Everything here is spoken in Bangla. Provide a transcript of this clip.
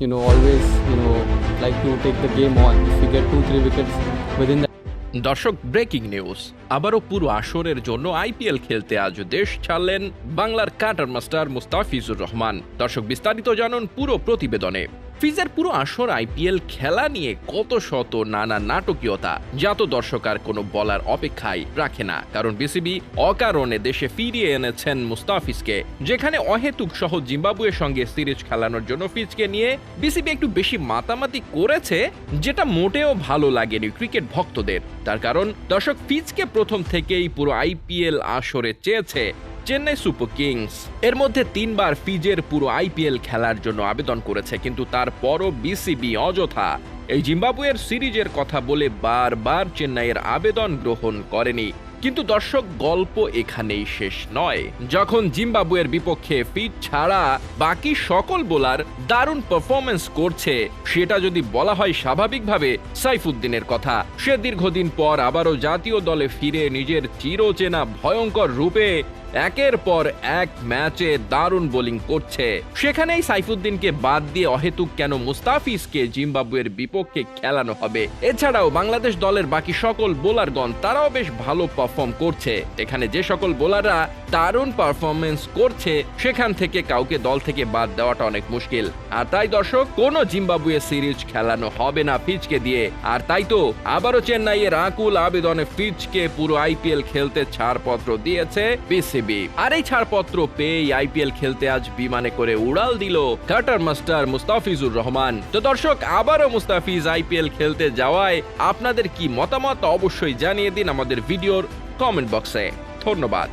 always like to take the game on. If we get 2-3 wickets within that. দর্শক, ব্রেকিং নিউজ। আবারও পুরো আসরের জন্য আইপিএল খেলতে আজ দেশ ছাড়লেন বাংলার কাটার মাস্টার মুস্তাফিজুর রহমান। দর্শক, বিস্তারিত জানুন পুরো প্রতিবেদনে। ফিজের পুরো আসর আইপিএল খেলা নিয়ে কত শত নানা নাটকীয়তা, যা তো দর্শক আর কোনো বলার অপেক্ষায় রাখে না। কারণ বিসিবি অকারণে দেশে ফিরিয়ে এনেছেন মুস্তাফিজকে, যেখানে অহেতুক সহ জিম্বাবুয়ের সঙ্গে সিরিজ খেলানোর জন্য ফিজকে নিয়ে বিসিবি একটু বেশি মাতামাতি করেছে, যেটা মোটেও ভালো লাগেনি ক্রিকেট ভক্তদের। তার কারণ দর্শক, ফিজকে প্রথম থেকেই পুরো আইপিএল আসরে চেয়েছে চেন্নাই সুপার কিংস। এর মধ্যে 3 বার ফিজের পুরো আইপিএল খেলার জন্য আবেদন করেছে, কিন্তু তারপরও বিসিবি অযথা এই জিম্বাবুয়ের সিরিজের কথা বলে বারবার চেন্নাইয়ের আবেদন গ্রহণ করেনি। কিন্তু দর্শক, গল্প এখানেই শেষ নয়। যখন জিম্বাবুয়ের বিপক্ষে ফিজ ছাড়া বাকি সকল বোলার দারুণ পারফরমেন্স করছে, সেটা যদি বলা হয় স্বাভাবিকভাবে সাইফুদ্দিনের কথা। সে দীর্ঘদিন পর আবারও জাতীয় দলে ফিরে নিজের চিরচেনা ভয়ঙ্কর রূপে একের পর এক ম্যাচে দারুণ বোলিং করছে। সেখানেই সাইফুদ্দিনকে বাদ দিয়ে অহেতুক কেন মুস্তাফিজকে জিম্বাবুয়ের বিপক্ষে খেলানো হবে? এছাড়াও বাংলাদেশ দলের বাকি সকল বোলারগণ তারাও বেশ ভালো পারফর্ম করছে। এখানে যে সকল বোলাররা দারুণ পারফরমেন্স করছে, সেখান থেকে কাউকে দল থেকে বাদ দেওয়াটা অনেক মুশকিল। আর তাই দর্শক, কোনো জিম্বাবুয়ে সিরিজ খেলানো হবে না ফিজকে দিয়ে। আর তাই তো আবারও চেন্নাইয়ের আকুল আবেদনে ফিজকে পুরো আইপিএল খেলতে ছাড়পত্র দিয়েছে বিসিবি। আর এই ছাড়পত্র পেয়ে আইপিএল খেলতে আজ বিমানে করে উড়াল দিল কাটার মাস্টার মুস্তাফিজুর রহমান। তো দর্শক, আবারও মুস্তাফিজ আইপিএল খেলতে যাওয়ায় আপনাদের কি মতামত অবশ্যই জানিয়ে দিন আমাদের ভিডিওর কমেন্ট বক্সে। ধন্যবাদ।